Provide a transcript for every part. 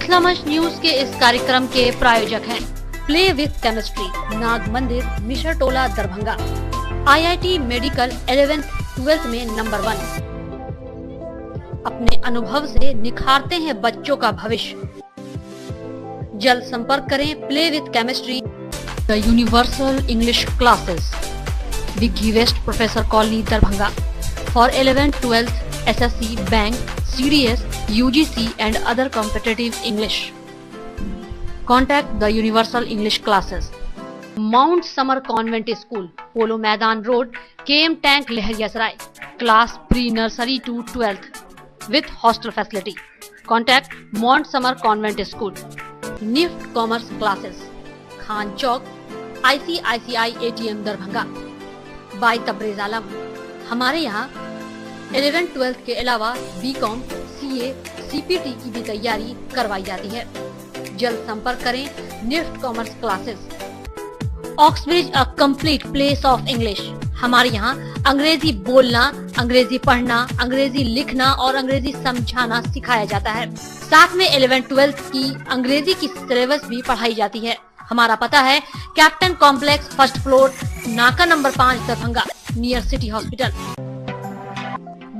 मिथिला मंच न्यूज के इस कार्यक्रम के प्रायोजक हैं प्ले विथ केमिस्ट्री, नाग मंदिर, मिश्र टोला, दरभंगा। IIT मेडिकल 11th-12th में नंबर 1। अपने अनुभव से निखारते हैं बच्चों का भविष्य। जल्द संपर्क करें play with chemistry, the universal English classes, Vicky west, professor colony, Darbhanga. For 11th-12th SSC, बैंक, CDS, UGC and other competitive English. Contact the Universal English Classes. Mount Summer Convent School, Polo Maidan Road, KM Tank, Lahariyasaray. Class pre-nursery to 12th with hostel facility. Contact Mount Summer Convent School. NIFT Commerce Classes, Khan Chowk, ICICI ATM, Darbhanga. By Tabrez Alam. हमारे यहाँ 11th-12th के अलावा BCom, CA, CPT की भी तैयारी करवाई जाती है। जल्द संपर्क करें NIFT commerce classes. Oxbridge, a complete place of English. हमारे यहाँ अंग्रेजी बोलना, अंग्रेजी पढ़ना, अंग्रेजी लिखना और अंग्रेजी समझाना सिखाया जाता है। साथ में 11th-12th की अंग्रेजी की सिलेबस भी पढ़ाई जाती है। हमारा पता है कैप्टन कॉम्प्लेक्स, 1st फ्लोर, नाका number 5, Darbhanga, near city hospital.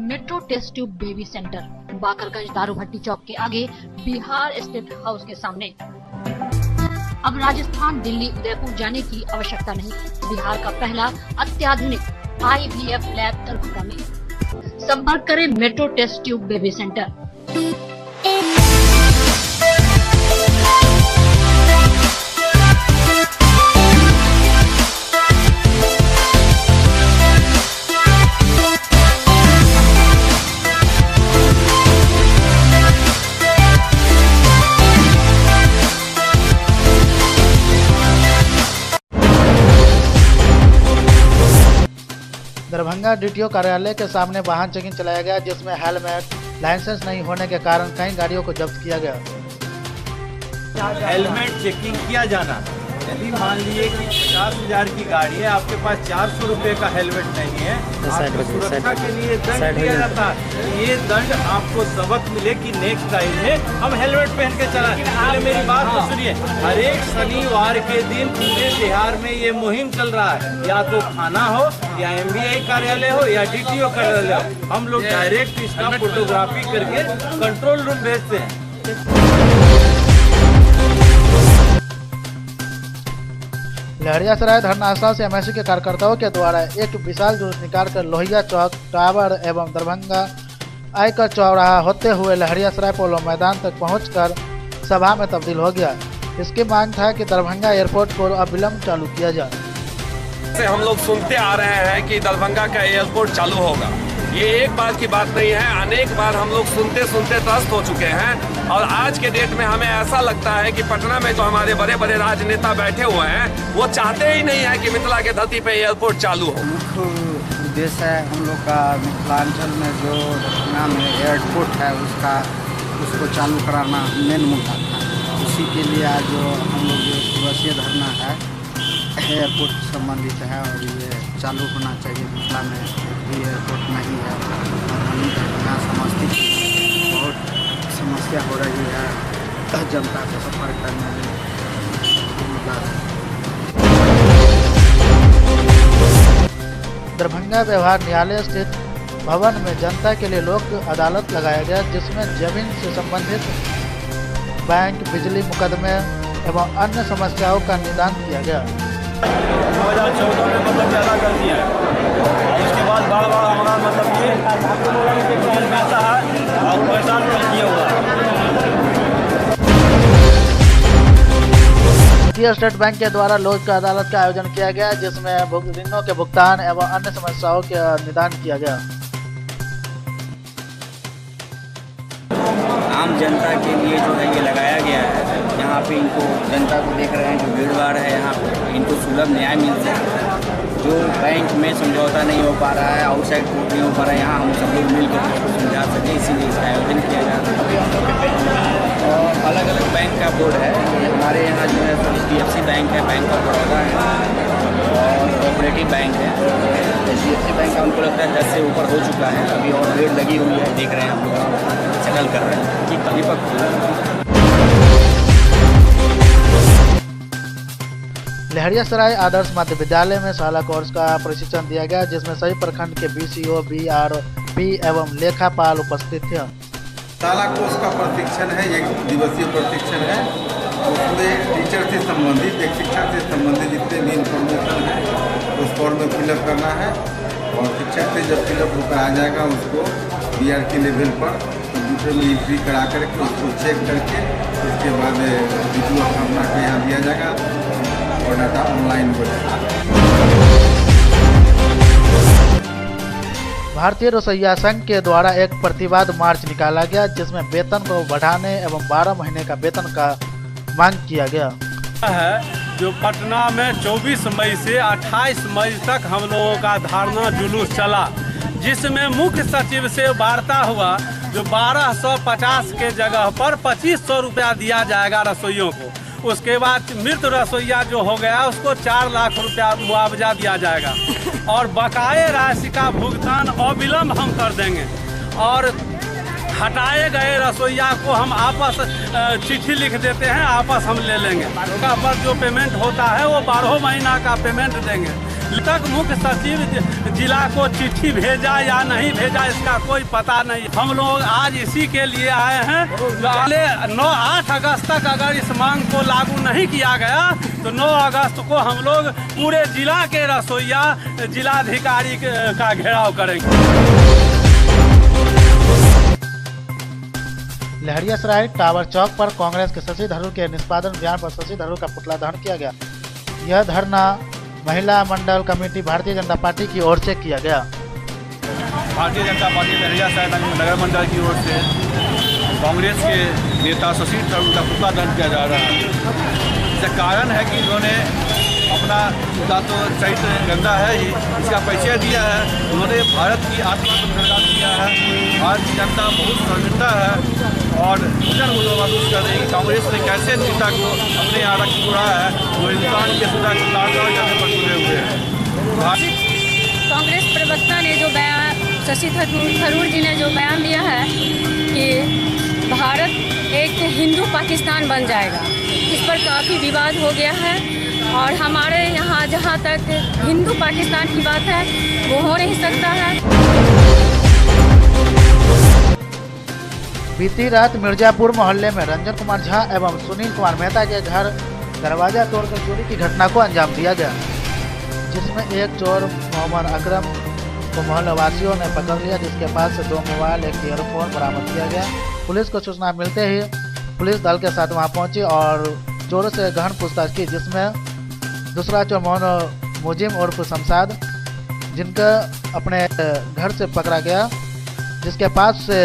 Metro test tube baby centre, Bakarganj, Darubhatti Chowk के आगे, बिहार स्टेट हाउस के सामने। अब राजस्थान, दिल्ली, उदयपुर जाने की आवश्यकता नहीं। बिहार का पहला अत्याधुनिक IVF लैब दरभंगा में। संपर्क करें metro test tube baby centre. Darbhanga DTO कार्यालय के सामने वाहन चेकिंग चलाया गया, जिसमें हेलमेट, लाइसेंस नहीं होने के कारण कई गाड़ियों को जब्त किया गया। हेलमेट चेकिंग किया जाना। यदि मान लीजिए कि 50,000 की गाड़ी है, आपके पास 400 रुपये का हेलमेट नहीं है, आपकी सुरक्षा के लिए दंड दिया जाता है। ये दंड आपको सबक मिले कि नेक्स्ट टाइम में हम हेलमेट पहन के चलाएं। पहले मेरी बात तो सुनिए। हर एक शनिवार के दिन पूरे बिहार में ये मुहिम चल रहा है, या तो थाना हो या MBI कार्यालय हो या DTO कार्यालय हो। हम लोग डायरेक्ट इसका फोटोग्राफी करके कंट्रोल रूम भेजते हैं। लहरियासराय धरना स्थल से MSC के कार्यकर्ताओं के द्वारा एक विशाल जुलूस निकालकर लोहिया चौक, टावर एवं दरभंगा आयकर चौराहा होते हुए लहरियासराय पोलो मैदान तक पहुंचकर सभा में तब्दील हो गया। इसकी मांग था कि दरभंगा एयरपोर्ट को अविलंब चालू किया जाए। हम लोग सुनते आ रहे हैं कि दरभंगा का एयरपोर्ट चालू होगा। ये एक बार की बात नहीं है, अनेक बार हम लोग सुनते सुनते त्रस्त हो चुके हैं। और आज के डेट में हमें ऐसा लगता है कि पटना में जो हमारे बड़े बड़े राजनेता बैठे हुए हैं, वो चाहते ही नहीं है कि मिथिला के धरती पे एयरपोर्ट चालू हो। मुख्य उद्देश्य है हम लोग का मिथिलांचल में जो दरभंगा में एयरपोर्ट है उसको चालू कराना मेन मुद्दा था। उसी के लिए आज जो हम लोग जो दिवसीय धरना है एयरपोर्ट से संबंधित है, और ये चालू होना चाहिए। मिथिला में भी एयरपोर्ट नहीं है। दरभंगा समस्तीपुर बहुत समस्या हो रही है जनता को सफर करने में। दरभंगा व्यवहार न्यायालय स्थित भवन में जनता के लिए लोक अदालत लगाया गया, जिसमें जमीन से संबंधित बैंक, बिजली मुकदमे एवं अन्य समस्याओं का निदान किया गया। 2014 में मतलब ज़्यादा कर दिया है। उसके बाद बार हमारा मतलब ये पैसा है और पैसा किया हुआ है। भारतीय स्टेट बैंक के द्वारा लोक अदालत का आयोजन किया गया, जिसमें ऋणों के भुगतान एवं अन्य समस्याओं के निदान किया गया। आम जनता के लिए जो है ये लगाया गया है। यहाँ पे इनको जनता को देख रहे हैं जो भीड़ भाड़ है, यहाँ पे इनको सुलभ न्याय मिल सके। जो बैंक में समझौता नहीं हो पा रहा है, आउटसाइड कोर्ट नहीं हो पा रहा है, यहाँ हम सब लोग मिलकर उसको समझा सकें, इसीलिए इसका आयोजन किया जा रहा है। और अलग अलग बैंक का बोर्ड है। हमारे यहाँ जो है HDFC बैंक है, बैंक ऑफ बड़ौदा है और कोऑपरेटिव बैंक है। HDFC बैंक का उनको लगता है 10 से ऊपर हो चुका है, अभी और भीड़ लगी हुई है, देख रहे हैं हम लोग सेटल कर रहे हैं कि परिपक्व लहरियासराय आदर्श मध्य विद्यालय में शाला कोर्स का प्रशिक्षण दिया गया, जिसमें सभी प्रखंड के BCO, BRP एवं लेखापाल उपस्थित थे। शाला कोर्स का प्रशिक्षण है, 1 दिवसीय प्रशिक्षण है। उसमें टीचर से संबंधित, एक शिक्षा से संबंधित जितने भी इंफॉर्मेशन है उस फॉर्म में फिलअप करना है और शिक्षक से जब फिलअप होकर आ जाएगा उसको BR के लेवल पर कंप्यूटर में एंट्री करा करके उसको चेक करके उसके बाद वीडियो अपना के यहाँ दिया जाएगा और डाटा ऑनलाइन हो जाएगा। भारतीय रसोइया संघ के द्वारा एक प्रतिवाद मार्च निकाला गया, जिसमें वेतन को बढ़ाने एवं 12 महीने का वेतन का मांग किया गया है। जो पटना में 24 मई से 28 मई तक हम लोगों का धरना जुलूस चला, जिसमें मुख्य सचिव से वार्ता हुआ जो 1250 के जगह पर 2500 रुपया दिया जाएगा रसोइयों को। उसके बाद मृत रसोइया जो हो गया उसको 4 लाख रुपया मुआवजा दिया जाएगा और बकाये राशि का भुगतान अविलंब हम कर देंगे और हटाए गए रसोइया को हम आपस चिट्ठी लिख देते हैं, आपस हम ले लेंगे। उसका पर जो पेमेंट होता है वो 12 महीना का पेमेंट देंगे। तक मुख्य सचिव जिला को चिट्ठी भेजा या नहीं भेजा इसका कोई पता नहीं। हम लोग आज इसी के लिए आए हैं। 8 अगस्त तक अगर इस मांग को लागू नहीं किया गया तो 9 अगस्त को हम लोग पूरे जिला के रसोइया जिलाधिकारी का घेराव करेंगे। लहरियासराय टावर चौक पर कांग्रेस के शशि थरूर के निष्पादन अभियान पर शशि थरूर का पुतला दहन किया गया। यह धरना महिला मंडल कमेटी भारतीय जनता पार्टी की ओर से किया गया। भारतीय जनता पार्टी लहरियासराय नगर मंडल की ओर से कांग्रेस के नेता शशि थरूर का पुतला दहन किया जा रहा है। इसका कारण है कि इन्होंने अपना का तो चरित्र गंदा है ही, इसका परिचय दिया है। उन्होंने भारत की आत्मा को बरकरार किया है। भारत की जनता बहुत शर्मिंदा है और कर रही है कांग्रेस ने कैसे नेता को अपने यहाँ रख छोड़ा है, वो हिंदुस्तान के सुधा को लाचार करने पर जुड़े हुए हैं। कांग्रेस प्रवक्ता ने जो बयान, शशि थरूर जी ने जो बयान दिया है कि भारत एक हिंदू पाकिस्तान बन जाएगा, इस पर काफ़ी विवाद हो गया है और हमारे यहाँ जहाँ तक हिंदू पाकिस्तान की बात है वो हो नहीं सकता है। बीती रात मिर्जापुर मोहल्ले में रंजन कुमार झा एवं सुनील कुमार मेहता के घर दरवाजा तोड़कर चोरी की घटना को अंजाम दिया गया, जिसमें एक चोर मोहम्मद अकरम को मोहल्ला वासियों ने पकड़ लिया, जिसके पास से 2 मोबाइल, 1 ईयरफोन बरामद किया गया। पुलिस को सूचना मिलते ही पुलिस दल के साथ वहां पहुंची और चोरों से गहन पूछताछ की, जिसमें दूसरा चोर मोहन मुजिम उर्फ शमशाद, जिनका अपने घर से पकड़ा गया, जिसके पास से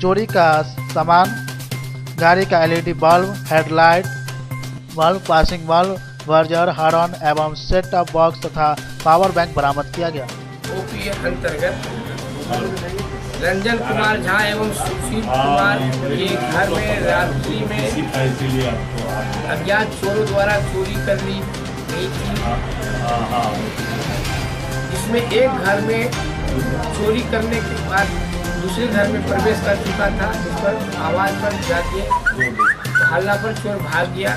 चोरी का सामान, गाड़ी का LED bulb, headlight bulb, passing bulb, वर्जर, हॉर्न एवं सेट टॉप बॉक्स तथा पावर बैंक बरामद किया गया। OP अंतर्गत रंजन कुमार झा एवं सुशील कुमार के घर में रात्रि में अज्ञात चोरों द्वारा चोरी कर ली गई थी, जिसमें एक घर में चोरी करने के बाद दूसरे घर में प्रवेश कर चुका था, जिस पर आवाज़ पर जाके हल्ला पर चोर भाग गया,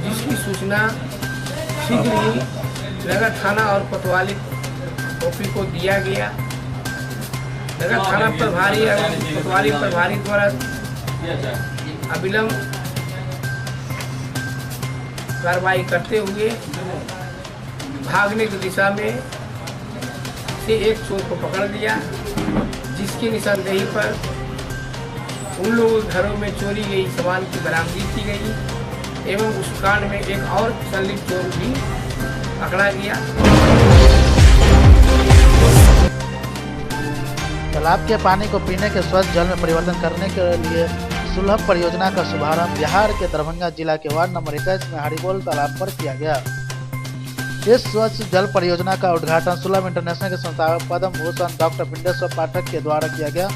जिसकी सूचना शीघ्र ही नगर थाना और कोतवाली OP को दिया गया। नगर थाना प्रभारी और कोतवाली प्रभारी द्वारा अविलंब कार्रवाई करते हुए भागने की दिशा में से एक चोर को पकड़ लिया, जिसकी निशानदेही पर उन लोगों के घरों में चोरी गई सामान की बरामदगी की गई एवं उस कांड में एक और संलिप्त चोर भी पकड़ा गया। तालाब के पानी को पीने के स्वच्छ जल में परिवर्तन करने के लिए सुलभ परियोजना का शुभारंभ बिहार के दरभंगा जिला के वार्ड नंबर 21 में हरिबोल तालाब पर किया गया। इस स्वच्छ जल परियोजना का उद्घाटन सुलभ इंटरनेशनल के संस्थापक पद्म भूषण डॉक्टर बिंदेश्वर पाठक के द्वारा किया गया।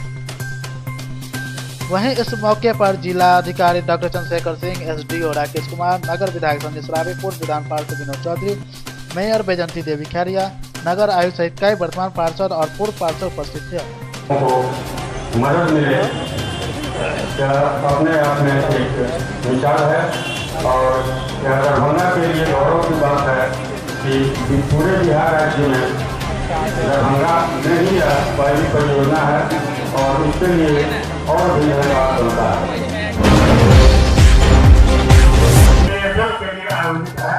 वहीं इस मौके पर जिलाधिकारी डॉक्टर चंद्रशेखर सिंह, SDO राकेश कुमार, नगर विधायक संजय सराबी, पूर्व विधान पार्षद विनोद चौधरी, मेयर बैजंती देवी खैरिया, नगर आयुक्त सहित कई वर्तमान पार्षद और पूर्व पार्षद उपस्थित थे। मदद मिले क्या अपने आप में एक विचार है और दरभंगा के लिए गौरव की बात है कि पूरे बिहार राज्य में दरभंगा में ही पहली परियोजना है और उसके लिए और भी धन्यवाद बनता है। जल के लिए आयोजित है।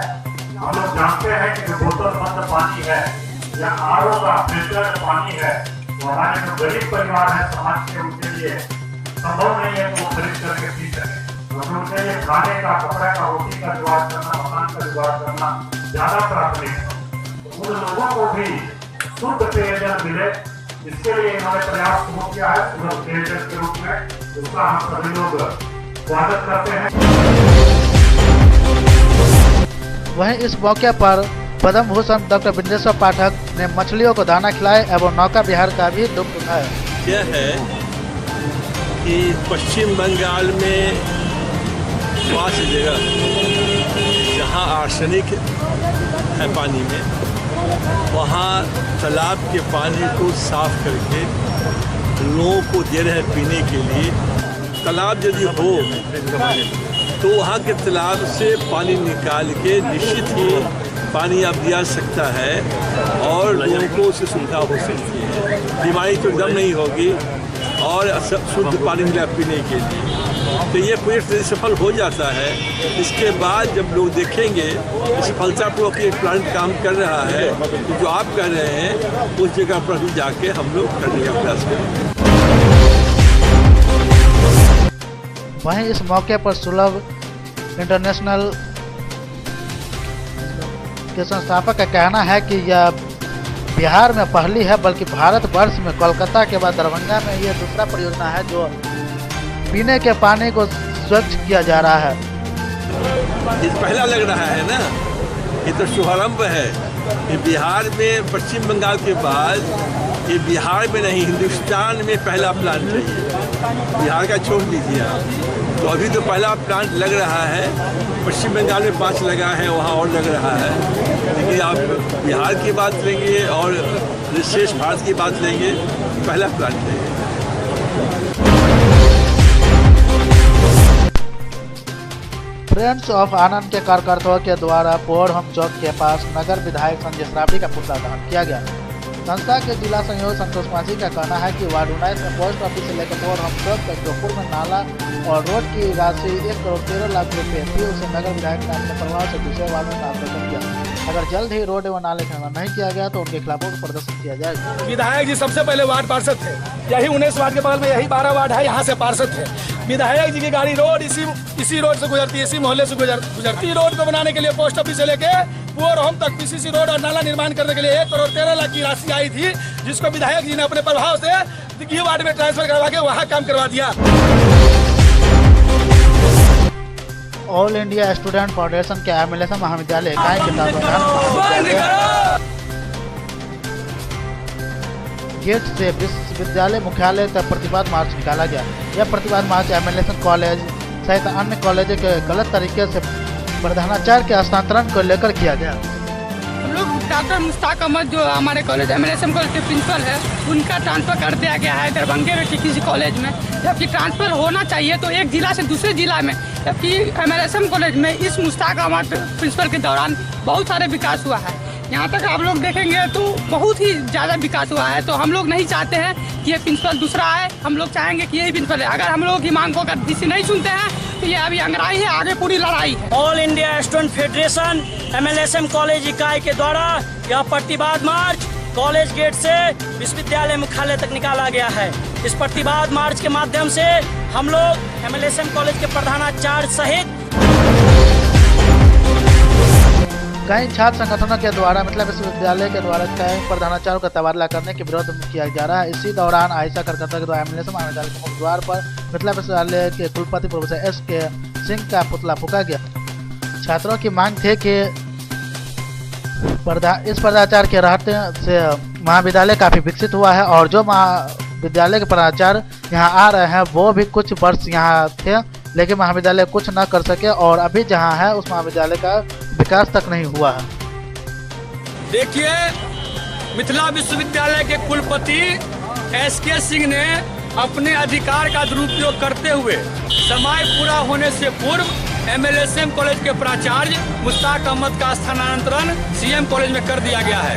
हम लोग जानते हैं कि जो बोतल बंद पानी है या आरओ का फिल्टर पानी है, तो हमारे जो गरीब परिवार है समाज के, उनके लिए संभव नहीं है कि वो खरीद करके पी सके। तो उनके लिए खाने का, कपड़े का, रोटी का जुगाड़ करना, मकान का जुगाड़ करना ज्यादा प्राथमिक है। उन लोगों को भी शुद्ध पेयजल मिले, इसके लिए इन्होंने प्रयास शुरू किया है शुद्ध पेयजल के रूप में। उसका हम सभी लोग स्वागत करते हैं। वहीं इस मौके पर पद्म भूषण डॉक्टर बिंदेश्वर पाठक ने मछलियों को दाना खिलाए एवं नौका विहार का भी लुत्फ उठाया। यह है कि पश्चिम बंगाल में 5 जगह जहाँ आर्सेनिक है पानी में, वहाँ तालाब के पानी को साफ करके लोगों को दे रहे हैं पीने के लिए। तालाब यदि हो तो वहाँ के तालाब से पानी निकाल के निश्चित ही पानी अब दिया सकता है और लोगों को उससे सुविधा हो सकती है। बीमारी तो एकदम नहीं होगी और शुद्ध पानी मिला पीने के लिए। तो ये पूरी सफल हो जाता है। इसके बाद जब लोग देखेंगे सफलतापूर्वक ये प्लांट काम कर रहा है, तो जो आप कर रहे हैं उस जगह पर भी जाके हम लोग करने का प्रयास करेंगे। वहीं इस मौके पर सुलभ इंटरनेशनल के संस्थापक का कहना है कि यह बिहार में पहली है, बल्कि भारत वर्ष में कोलकाता के बाद दरभंगा में यह दूसरा परियोजना है जो पीने के पानी को स्वच्छ किया जा रहा है। ये पहला लग रहा है ना, ये तो शुभारंभ है। ये बिहार में, पश्चिम बंगाल के बाद ये बिहार में नहीं हिंदुस्तान में पहला प्लांट है। बिहार का छोड़ दीजिए आप, तो अभी तो पहला प्लांट लग रहा है। पश्चिम बंगाल में 5 लगा है, वहाँ और लग रहा है। लेकिन आप बिहार की बात लेंगे और विशेष भारत की बात लेंगे, पहला प्लांट है। फ्रेंड्स ऑफ आनंद के कार्यकर्ताओं के द्वारा पोरहम चौक के पास नगर विधायक संजय श्रावणी का पुतला दहन किया गया। संस्था के जिला संयोजक संतोष मांझी का कहना है कि वार्ड 19 में पोस्ट ऑफिस से लेकर पोरहम चौक तक जो पूर्व में नाला और रोड की राशि 1 करोड़ 13 लाख रुपए थी, उसे नगर विधायक ने अपने प्रभाव से दूसरे वार्ड में नामकरण किया। अगर जल्द ही रोड एवं नाले का निर्माण नहीं किया गया तो उनके खिलाफ प्रदर्शन किया जाएगा। विधायक जी सबसे पहले वार्ड पार्षद थे, यही 19 वार्ड के बगल में यही 12 वार्ड है, यहाँ से पार्षद थे। विधायक जी की गाड़ी रोड इसी रोड से गुजरती है, इसी मोहल्ले से गुजरती। रोड को बनाने के लिए पोस्ट ऑफिस से लेके पोरहम तक पीसीसी रोड और नाला निर्माण करने के लिए 1 करोड़ 13 लाख की राशि आई थी, जिसको विधायक जी ने अपने प्रभाव से दिग्गी वार्ड में ट्रांसफर करवा के वहाँ काम करवा दिया। ऑल इंडिया स्टूडेंट फाउंडेशन के एमएलएस महाविद्यालय इकाई के तत्वाधान गेट से विश्वविद्यालय मुख्यालय तक प्रतिवाद मार्च निकाला गया। यह प्रतिवाद मार्च एमएलएस कॉलेज सहित अन्य कॉलेजों के गलत तरीके से प्रधानाचार्य के हस्तांतरण को लेकर किया गया। हम लोग डॉक्टर मुश्ताक अहमद जो हमारे कॉलेज एमएलएसएम कॉलेज के प्रिंसिपल है, उनका ट्रांसफर कर दिया गया है दरभंगे में किसी कॉलेज में, जबकि ट्रांसफर होना चाहिए तो एक जिला से दूसरे जिला में। जबकि एमएलएसएम कॉलेज में इस मुश्ताक अहमद प्रिंसिपल के दौरान बहुत सारे विकास हुआ है। यहाँ तक आप लोग देखेंगे तो बहुत ही ज़्यादा विकास हुआ है। तो हम लोग नहीं चाहते हैं कि ये प्रिंसिपल दूसरा आए, हम लोग चाहेंगे कि यही प्रिंसिपल है। अगर हम लोगों की मांग को अगर डीसी नहीं सुनते हैं तो ये अभी अंगड़ाई है, आगे पूरी लड़ाई है। All India student federation MLSM college इकाई के द्वारा यह प्रतिवाद मार्च कॉलेज गेट से विश्वविद्यालय मुख्यालय तक निकाला गया है। इस प्रतिवाद मार्च के माध्यम से हम लोग एमएलएसएम कॉलेज के प्रधानाचार्य सहित कई छात्र संगठनों के द्वारा मतलब विश्वविद्यालय के द्वारा कई प्रधानाचार्य का तबादला करने के विरोध में किया जा रहा है। इसी दौरान आयशा कार्यकर्ता के द्वारा एमएलएसएम महाविद्यालय के मुख्य द्वार पर मतलब विश्वविद्यालय के कुलपति प्रोफेसर एस.के. सिंह का पुतला फूंका गया। छात्रों की मांग थे कि इस प्रधानाचार्य के रहते से महाविद्यालय काफी विकसित हुआ है और जो महाविद्यालय के प्रधानाचार्य यहाँ आ रहे हैं वो भी कुछ वर्ष यहाँ थे, लेकिन महाविद्यालय कुछ न कर सके और अभी जहाँ है उस महाविद्यालय का विकास तक नहीं हुआ है। देखिए, मिथिला विश्वविद्यालय के कुलपति एस.के. सिंह ने अपने अधिकार का दुरुपयोग करते हुए समय पूरा होने से पूर्व MLSM कॉलेज के प्राचार्य मुश्ताक अहमद का स्थानांतरण CM कॉलेज में कर दिया गया है।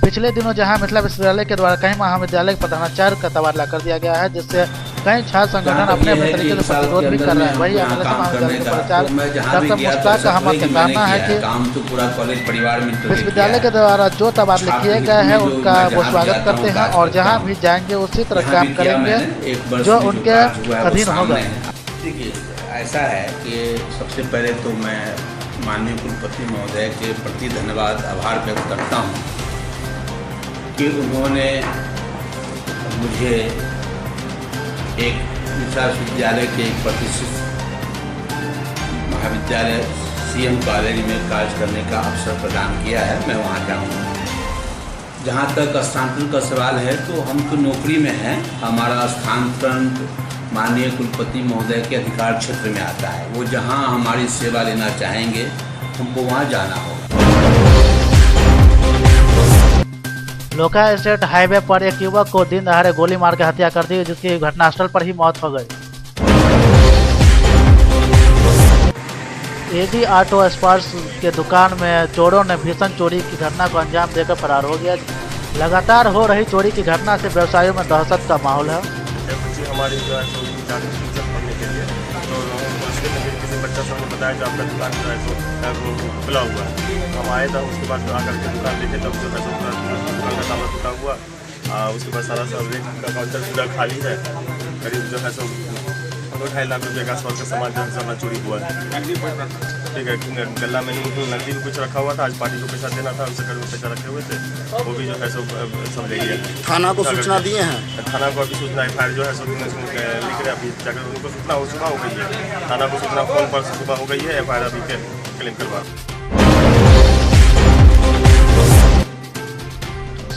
पिछले दिनों जहां मिथिला विश्वविद्यालय के द्वारा कई महाविद्यालय के प्रधानाचार्य का तबादला कर दिया गया है, जिससे कई छात्र संगठन अपने तरीके से प्रतिरोध भी कर रहे हैं। वही MLSM महाविद्यालय के प्राचार्य डॉक्टर मुश्ताक अहमद का कहना है कि विश्वविद्यालय के द्वारा जो तबादले किए गए हैं उनका वो स्वागत करते हैं और जहाँ भी जाएंगे उसी तरह काम करेंगे जो उनके अधीन होगा। देखिए, ऐसा है कि सबसे पहले तो मैं माननीय कुलपति महोदय के प्रति धन्यवाद आभार व्यक्त करता हूँ कि उन्होंने मुझे एक विश्वविद्यालय के एक प्रतिष्ठित महाविद्यालय CM कॉलेज में कार्य करने का अवसर प्रदान किया है। मैं वहाँ जाऊँगा। जहाँ तक स्थानांतरण का सवाल है तो हम तो नौकरी में हैं, हमारा स्थानांतरण माननीय कुलपति महोदय के अधिकार क्षेत्र में आता है। वो जहाँ हमारी सेवा लेना चाहेंगे हमको वहाँ जाना होगा। लोका स्टेट हाईवे पर एक युवक को दिन दहाड़े गोली मार के हत्या कर दी, जिसकी घटनास्थल पर ही मौत हो गई। AD ऑटो स्पर्स के दुकान में चोरों ने भीषण चोरी की घटना को अंजाम देकर फरार हो गया। लगातार हो रही चोरी की घटना से व्यवसायियों में दहशत का माहौल है। हमारी जो है पढ़ने के लिए तो उसके किसी बच्चा सब ने बताया जो आपका दुकान जो है वो खुला हुआ है। हम आए था, उसके बाद आकर के दुकान देखे तब जो है दुकान का ताला टूटा हुआ, उसके बाद सारा सब का काउंटर पूरा खाली है। करीब जो है सो 2-2.5 लाख रुपये के आसपास का सामान जो है सब चोरी हुआ है। ठीक है, गला में नकदी भी कुछ रखा हुआ था, आज पार्टी को पैसा देना था, उससे करीब पैसा रखे हुए थे, वो भी जो है सब ले लिया। थाना को सूचना दिए हैं? थाना को अभी सूचना FIR जो है सब लिख रहे, अभी जाकर उनको सूचना सुबह हो गई है। थाना को सूचना फोन पर सुबह हो गई है, FIR अभी क्लेम करवा।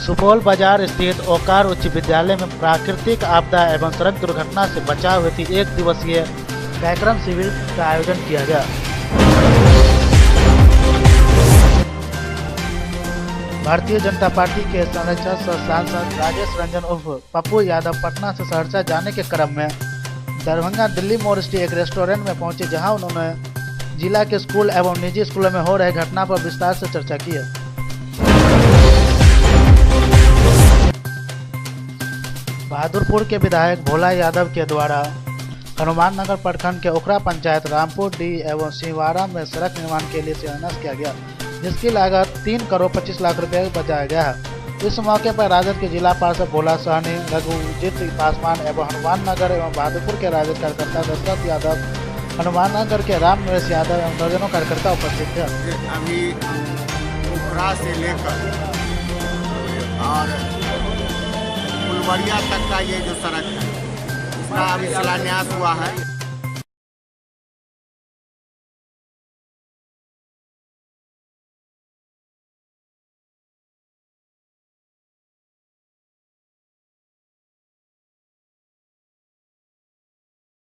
सुपौल बाजार स्थित ओकार उच्च विद्यालय में प्राकृतिक आपदा एवं सड़क दुर्घटना से बचाव हेतु 1 दिवसीय कार्यक्रम शिविर का आयोजन किया गया। भारतीय जनता पार्टी के संरक्षक सांसद राजेश रंजन उर्फ पप्पू यादव पटना से सहरसा जाने के क्रम में दरभंगा दिल्ली मोड़ स्थित एक रेस्टोरेंट में पहुंचे, जहां उन्होंने जिला के स्कूल एवं निजी स्कूलों में हो रहे घटना पर विस्तार से चर्चा की है। बहादुरपुर के विधायक भोला यादव के द्वारा हनुमान नगर प्रखंड के ओखरा पंचायत रामपुर डी एवं सिंहवाड़ा में सड़क निर्माण के लिए शिलान्यास किया गया, जिसकी लागत 3 करोड़ 25 लाख रुपए बताया गया है। इस मौके पर राजद के जिला पार्षद भोला सहनी, रघुजीत पासवान एवं हनुमान नगर एवं बहादुरपुर के राजद कार्यकर्ता दशरथ यादव, हनुमान नगर के राम नरेश यादव एवं दर्जनों कार्यकर्ता उपस्थित थे। अभी ओखरा से लेकर और फुलवरिया तक का ये जो सड़क है, इसका अभी शिलान्यास हुआ है।